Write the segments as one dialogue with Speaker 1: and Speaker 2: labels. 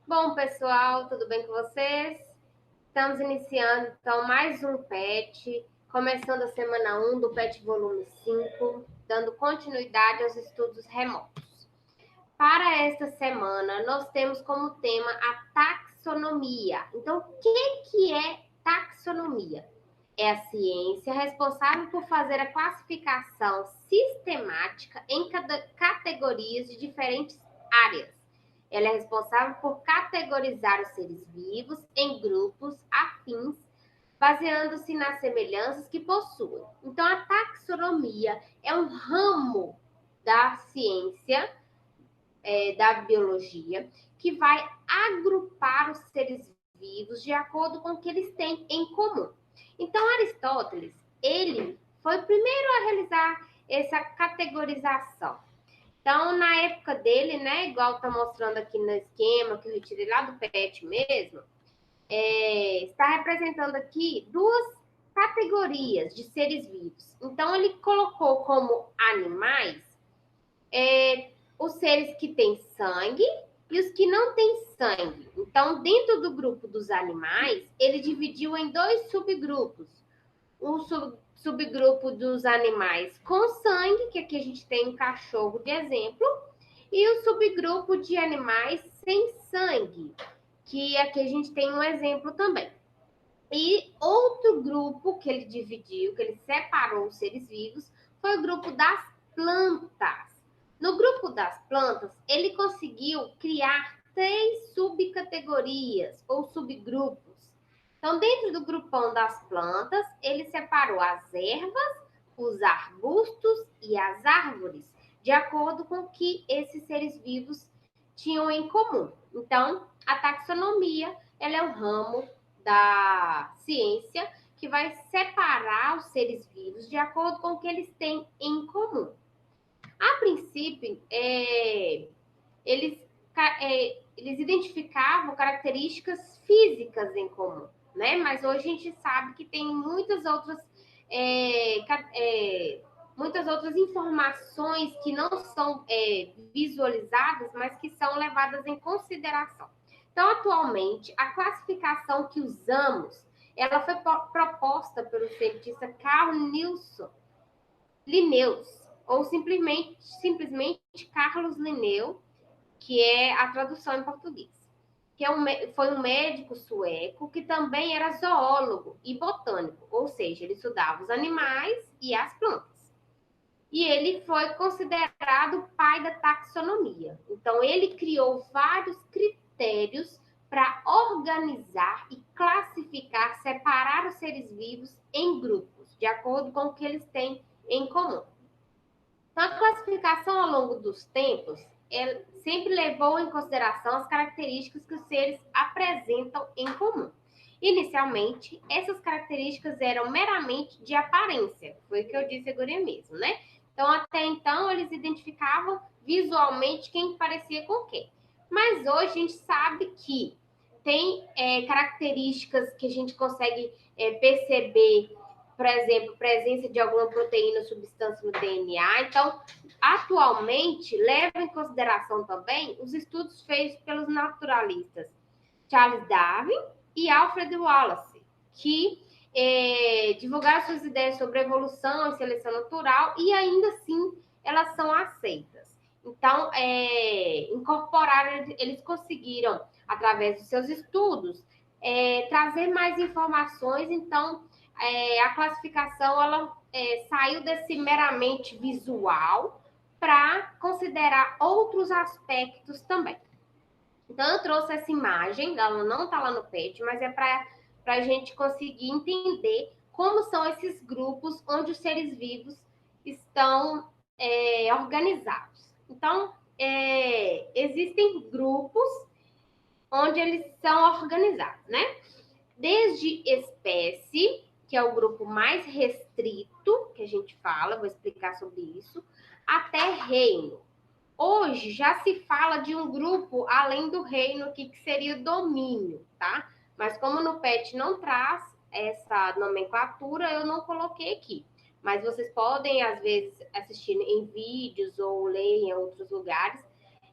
Speaker 1: Bom, pessoal, tudo bem com vocês? Estamos iniciando, então, mais um PET, começando a semana 1 do PET volume 5, dando continuidade aos estudos remotos. Para esta semana, nós temos como tema a taxonomia. Então, o que é taxonomia? É a ciência responsável por fazer a classificação sistemática em categorias de diferentes áreas. Ela é responsável por categorizar os seres vivos em grupos afins, baseando-se nas semelhanças que possuem. Então, a taxonomia é um ramo da ciência, da biologia, que vai agrupar os seres vivos de acordo com o que eles têm em comum. Então, Aristóteles, ele foi o primeiro a realizar essa categorização. Então, na época dele, né, igual está mostrando aqui no esquema que eu retirei lá do PET mesmo, está representando aqui duas categorias de seres vivos. Então, ele colocou como animais os seres que têm sangue e os que não têm sangue. Então, dentro do grupo dos animais, ele dividiu em dois subgrupos. Um subgrupo dos animais com sangue, que aqui a gente tem um cachorro de exemplo, e o subgrupo de animais sem sangue, que aqui a gente tem um exemplo também. E outro grupo que ele dividiu, que ele separou os seres vivos, foi o grupo das plantas. No grupo das plantas, ele conseguiu criar 3 subcategorias ou subgrupos. Então, dentro do grupão das plantas, ele separou as ervas, os arbustos e as árvores, de acordo com o que esses seres vivos tinham em comum. Então, a taxonomia, ela é um ramo da ciência que vai separar os seres vivos de acordo com o que eles têm em comum. A princípio, eles, eles identificavam características físicas em comum, né? Mas hoje a gente sabe que tem muitas outras informações que não são visualizadas, mas que são levadas em consideração. Então, atualmente, a classificação que usamos, ela foi proposta pelo cientista Carl Linnaeus, ou simplesmente Carlos Linneu, que é a tradução em português. Foi um médico sueco que também era zoólogo e botânico, ou seja, ele estudava os animais e as plantas. E ele foi considerado o pai da taxonomia. Então, ele criou vários critérios para organizar e classificar, separar os seres vivos em grupos, de acordo com o que eles têm em comum. Então, a classificação ao longo dos tempos sempre levou em consideração as características que os seres apresentam em comum. Inicialmente, essas características eram meramente de aparência, foi o que eu disse agora mesmo, né? Então, até então, eles identificavam visualmente quem parecia com quem. Mas hoje a gente sabe que tem características que a gente consegue perceber, por exemplo, presença de alguma proteína ou substância no DNA. Então, atualmente, leva em consideração também os estudos feitos pelos naturalistas Charles Darwin e Alfred Wallace, que divulgaram suas ideias sobre evolução e seleção natural e ainda assim elas são aceitas. Então, eles conseguiram, através dos seus estudos, trazer mais informações. Então, a classificação ela saiu desse meramente visual para considerar outros aspectos também. Então, eu trouxe essa imagem, ela não está lá no PET, mas é para a gente conseguir entender como são esses grupos onde os seres vivos estão organizados. Então, existem grupos onde eles são organizados, né? Desde espécie, que é o grupo mais restrito que a gente fala, vou explicar sobre isso, até reino. Hoje já se fala de um grupo além do reino, que seria o domínio, tá? Mas como no PET não traz essa nomenclatura, eu não coloquei aqui. Mas vocês podem, às vezes, assistir em vídeos ou ler em outros lugares.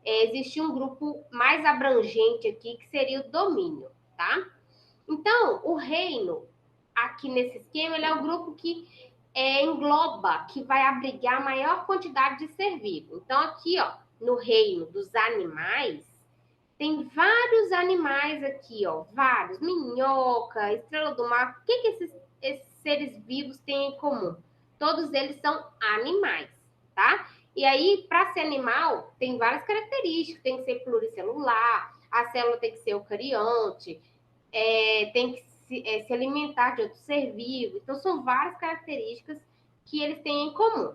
Speaker 1: existe um grupo mais abrangente aqui, que seria o domínio, tá? Então, o reino, aqui nesse esquema, ele é o grupo que engloba, que vai abrigar a maior quantidade de ser vivo. Então, aqui, ó, no reino dos animais, tem vários animais aqui, ó, vários, minhoca, estrela do mar. O que esses seres vivos têm em comum? Todos eles são animais, tá? E aí, para ser animal, tem várias características. Tem que ser pluricelular, a célula tem que ser eucarionte, tem que se alimentar de outro ser vivo. Então, são várias características que eles têm em comum.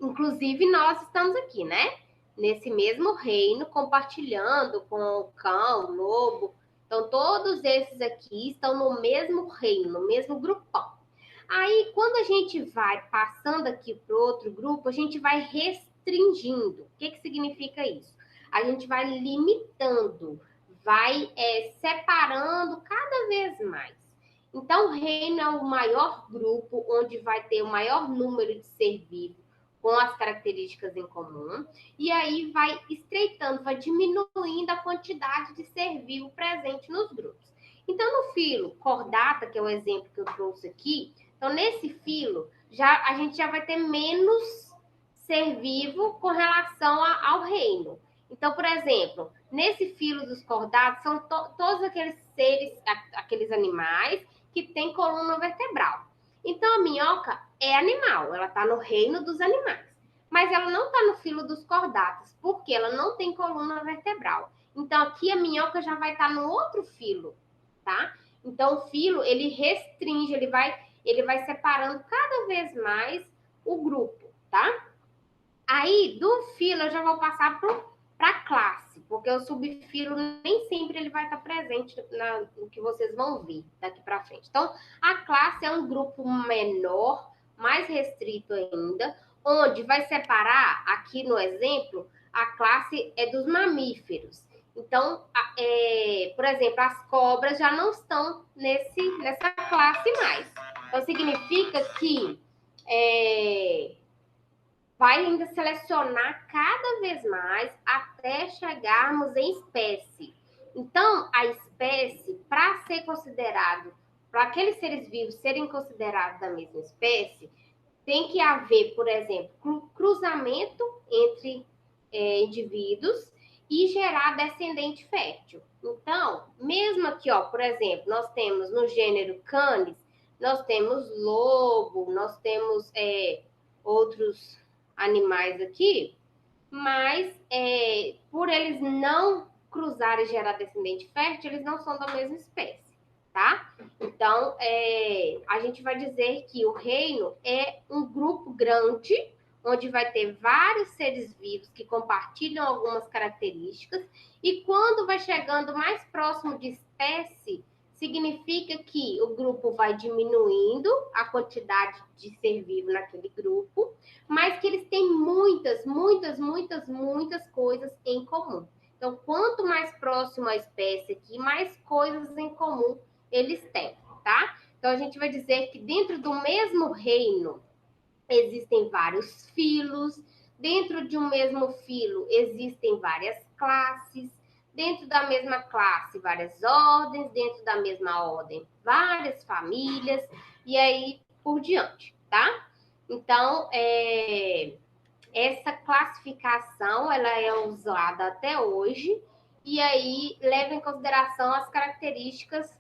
Speaker 1: Inclusive, nós estamos aqui, né? Nesse mesmo reino, compartilhando com o cão, o lobo. Então, todos esses aqui estão no mesmo reino, no mesmo grupão. Aí, quando a gente vai passando aqui para o outro grupo, a gente vai restringindo. O que significa isso? A gente vai limitando, vai separando cada vez mais. Então, o reino é o maior grupo, onde vai ter o maior número de ser vivo, com as características em comum, e aí vai estreitando, vai diminuindo a quantidade de ser vivo presente nos grupos. Então, no filo cordata, que é o exemplo que eu trouxe aqui, então nesse filo, a gente já vai ter menos ser vivo com relação ao reino. Então, por exemplo, nesse filo dos cordatos, são todos aqueles seres, aqueles animais que têm coluna vertebral. Então, a minhoca é animal, ela está no reino dos animais. Mas ela não está no filo dos cordatos, porque ela não tem coluna vertebral. Então, aqui a minhoca já vai estar no outro filo, tá? Então, o filo, ele restringe, ele vai separando cada vez mais o grupo, tá? Aí, do filo, eu já vou passar para a classe, porque o subfilo nem sempre ele vai estar presente no que vocês vão ver daqui para frente. Então, a classe é um grupo menor, mais restrito ainda, onde vai separar, aqui no exemplo, a classe é dos mamíferos. Então, por exemplo, as cobras já não estão nessa classe mais. Então, significa que vai ainda selecionar cada vez mais até chegarmos em espécie. Então, a espécie, para ser considerado, para aqueles seres vivos serem considerados da mesma espécie, tem que haver, por exemplo, cruzamento entre indivíduos e gerar descendente fértil. Então, mesmo aqui, ó, por exemplo, nós temos no gênero Canis, nós temos lobo, nós temos outros animais aqui, mas por eles não cruzarem e gerar descendente fértil, eles não são da mesma espécie, tá? Então, a gente vai dizer que o reino é um grupo grande, onde vai ter vários seres vivos que compartilham algumas características, e quando vai chegando mais próximo de espécie, significa que o grupo vai diminuindo a quantidade de ser vivo naquele grupo, mas que eles têm muitas coisas em comum. Então, quanto mais próximo a espécie aqui, mais coisas em comum eles têm, tá? Então, a gente vai dizer que dentro do mesmo reino existem vários filos, dentro de um mesmo filo existem várias classes, dentro da mesma classe, várias ordens, dentro da mesma ordem, várias famílias, e aí por diante, tá? Então, essa classificação, ela é usada até hoje, e aí leva em consideração as características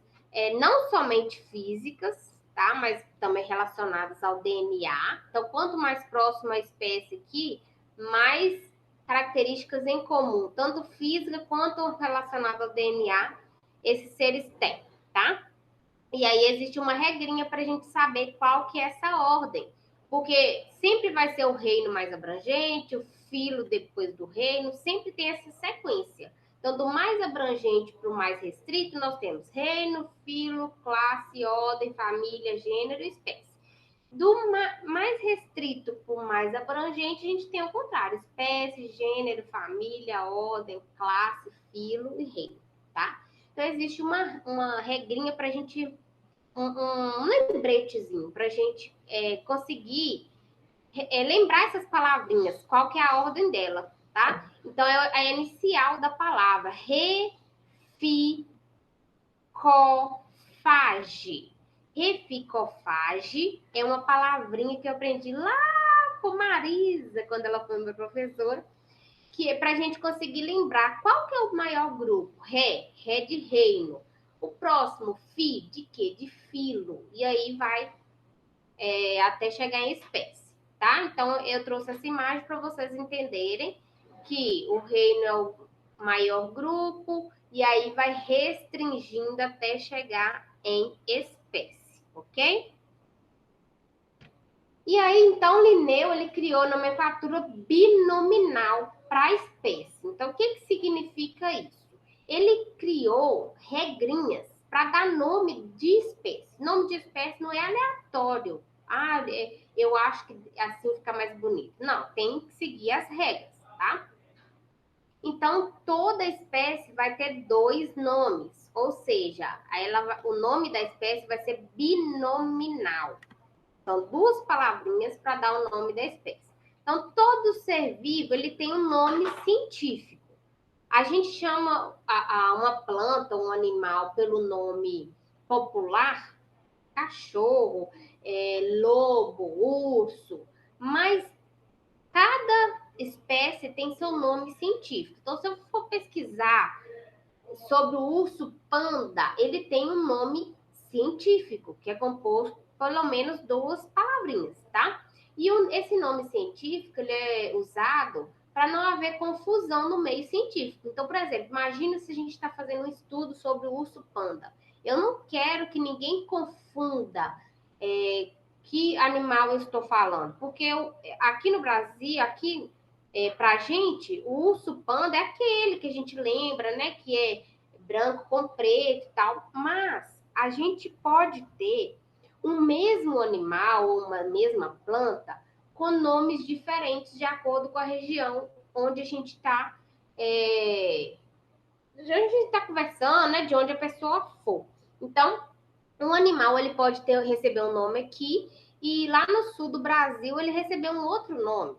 Speaker 1: não somente físicas, tá? Mas também relacionadas ao DNA. Então, quanto mais próximo a espécie aqui, mais características em comum, tanto física quanto relacionada ao DNA, esses seres têm, tá? E aí existe uma regrinha para a gente saber qual que é essa ordem. Porque sempre vai ser o reino mais abrangente, o filo depois do reino, sempre tem essa sequência. Então, do mais abrangente para o mais restrito, nós temos reino, filo, classe, ordem, família, gênero e espécie. Do mais restrito para o mais abrangente, a gente tem o contrário: espécie, gênero, família, ordem, classe, filo e reino, tá? Então, existe uma regrinha para a gente, um lembretezinho, para a gente conseguir lembrar essas palavrinhas, qual que é a ordem dela, tá? Então, é a inicial da palavra. Reficofage. Reficofage é uma palavrinha que eu aprendi lá com Marisa, quando ela foi minha professora, que é para a gente conseguir lembrar qual que é o maior grupo. Ré de reino. O próximo, de quê? De filo. E aí vai até chegar em espécie, tá? Então, eu trouxe essa imagem para vocês entenderem que o reino é o maior grupo e aí vai restringindo até chegar em espécie, ok? E aí, então, Linneu, ele criou nomenclatura binominal para espécie. Então, o que significa isso? Ele criou regrinhas para dar nome de espécie. Nome de espécie não é aleatório. Eu acho que assim fica mais bonito. Não, tem que seguir as regras, tá? Então, toda espécie vai ter 2 nomes, ou seja, o nome da espécie vai ser binominal. São 2 palavrinhas para dar o nome da espécie. Então, todo ser vivo ele tem um nome científico. A gente chama uma planta, um animal, pelo nome popular, cachorro, lobo, urso, mas cada espécie tem seu nome científico. Então, se eu for pesquisar sobre o urso panda, ele tem um nome científico, que é composto pelo menos 2 palavrinhas, tá? E esse nome científico ele é usado para não haver confusão no meio científico. Então, por exemplo, imagina se a gente está fazendo um estudo sobre o urso panda. Eu não quero que ninguém confunda que animal eu estou falando, porque aqui no Brasil, pra gente, o urso panda é aquele que a gente lembra, né? Que é branco com preto e tal. Mas a gente pode ter um mesmo animal ou uma mesma planta com nomes diferentes de acordo com a região onde a gente está conversando, né? De onde a pessoa for. Então, um animal ele pode receber um nome aqui e lá no sul do Brasil ele recebeu um outro nome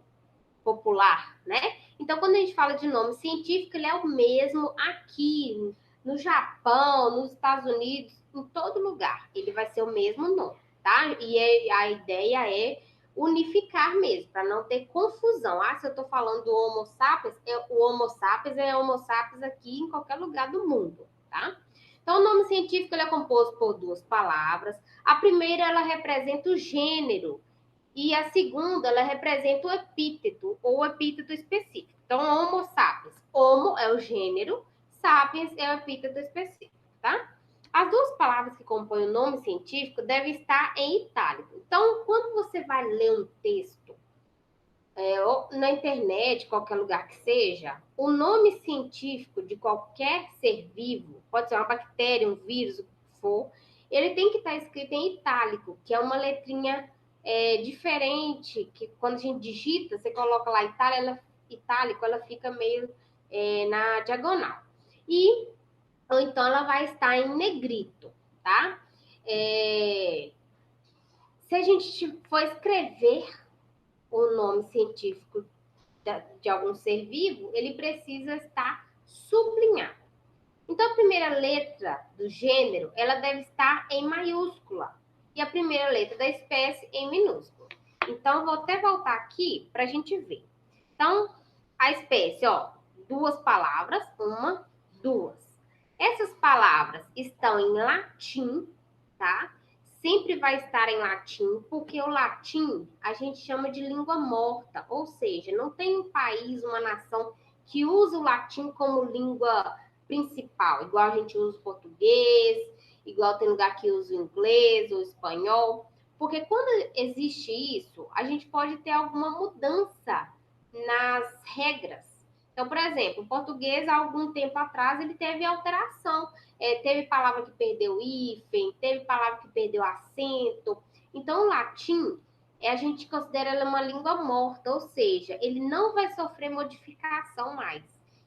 Speaker 1: popular, né? Então, quando a gente fala de nome científico, ele é o mesmo aqui, no Japão, nos Estados Unidos, em todo lugar. Ele vai ser o mesmo nome, tá? E a ideia é unificar mesmo, para não ter confusão. Se eu estou falando do Homo sapiens, o Homo sapiens é Homo sapiens aqui em qualquer lugar do mundo, tá? Então, o nome científico ele é composto por 2 palavras. A primeira, ela representa o gênero, e a segunda, ela representa o epíteto ou o epíteto específico. Então, Homo sapiens. Homo é o gênero, sapiens é o epíteto específico, tá? As 2 palavras que compõem o nome científico devem estar em itálico. Então, quando você vai ler um texto, ou na internet, qualquer lugar que seja, o nome científico de qualquer ser vivo, pode ser uma bactéria, um vírus, o que for, ele tem que estar escrito em itálico, que é uma letrinha diferente, que quando a gente digita, você coloca lá itálico, ela fica meio na diagonal. Ou então ela vai estar em negrito, tá? Se a gente for escrever o nome científico de algum ser vivo, ele precisa estar sublinhado. Então, a primeira letra do gênero, ela deve estar em maiúscula. E a primeira letra da espécie em minúscula. Então, vou até voltar aqui para a gente ver. Então, a espécie, 2 palavras, 1, 2. Essas palavras estão em latim, tá? Sempre vai estar em latim, porque o latim a gente chama de língua morta, ou seja, não tem um país, uma nação que usa o latim como língua principal, igual a gente usa o português, igual tem lugar que usa o inglês ou o espanhol, porque quando existe isso, a gente pode ter alguma mudança nas regras. Então, por exemplo, o português, há algum tempo atrás, ele teve alteração. Teve palavra que perdeu hífen, teve palavra que perdeu acento. Então, o latim, a gente considera ele uma língua morta, ou seja, ele não vai sofrer modificação mais.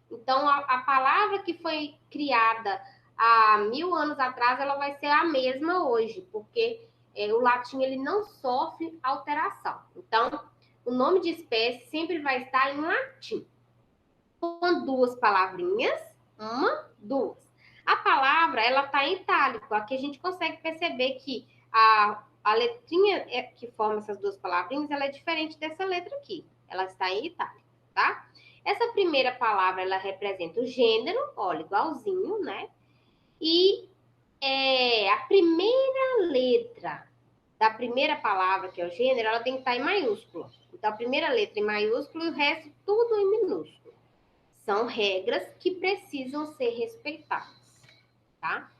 Speaker 1: Então, a palavra que foi criada há 1000 anos atrás, ela vai ser a mesma hoje, porque o latim ele não sofre alteração. Então, o nome de espécie sempre vai estar em latim. com duas palavrinhas, uma, duas. A palavra, ela tá em itálico. Aqui a gente consegue perceber que a letrinha que forma essas duas palavrinhas, ela é diferente dessa letra aqui. Ela está em itálico, tá? Essa primeira palavra, ela representa o gênero, olha, igualzinho, né? E a primeira letra da primeira palavra, que é o gênero, ela tem que estar em maiúsculo. Então, a primeira letra em maiúsculo e o resto tudo em minúsculo. São regras que precisam ser respeitadas, tá?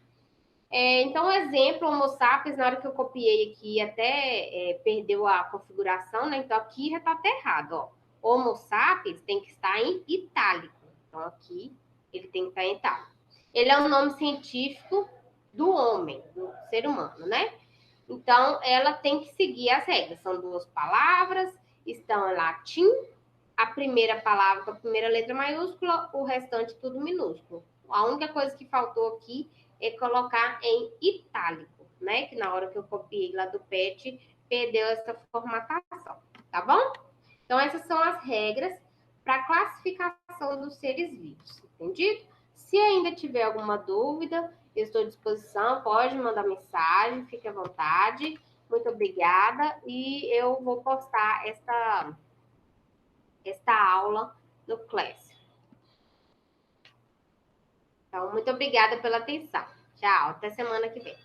Speaker 1: Então, exemplo, Homo sapiens, na hora que eu copiei aqui, até perdeu a configuração, né? Então, aqui já está até errado, ó. Homo sapiens tem que estar em itálico. Então, aqui ele tem que estar em itálico. Ele é um nome científico do homem, do ser humano, né? Então, ela tem que seguir as regras. São duas palavras, estão em latim, a primeira palavra com a primeira letra maiúscula, o restante tudo minúsculo. A única coisa que faltou aqui é colocar em itálico, né? Que na hora que eu copiei lá do PET, perdeu essa formatação, tá bom? Então, essas são as regras para classificação dos seres vivos, entendido? Se ainda tiver alguma dúvida, eu estou à disposição, pode mandar mensagem, fique à vontade. Muito obrigada e eu vou postar esta aula no Class. Então, muito obrigada pela atenção. Tchau, até semana que vem.